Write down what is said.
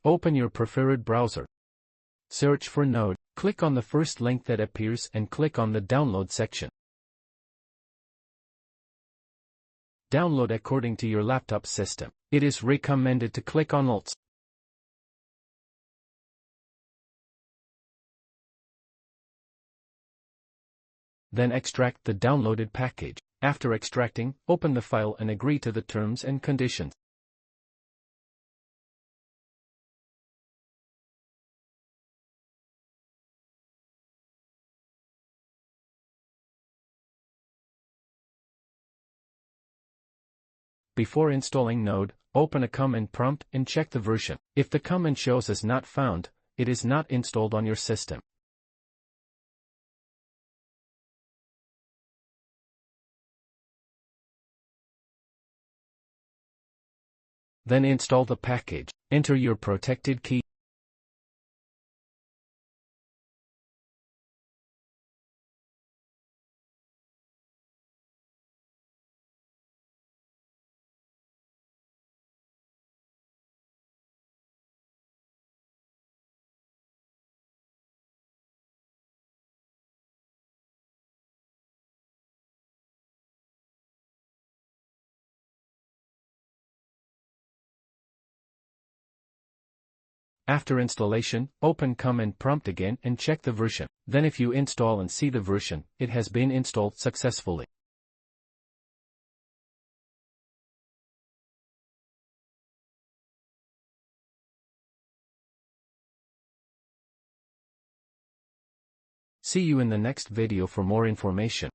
Open your preferred browser. Search for Node, click on the first link that appears and click on the download section. Download according to your laptop system. It is recommended to click on Alt. Then extract the downloaded package. After extracting, open the file and agree to the terms and conditions. Before installing Node, open a command prompt and check the version. If the command shows as not found, it is not installed on your system. Then install the package. Enter your protected key. After installation, open command prompt again and check the version. Then if you install and see the version, it has been installed successfully. See you in the next video for more information.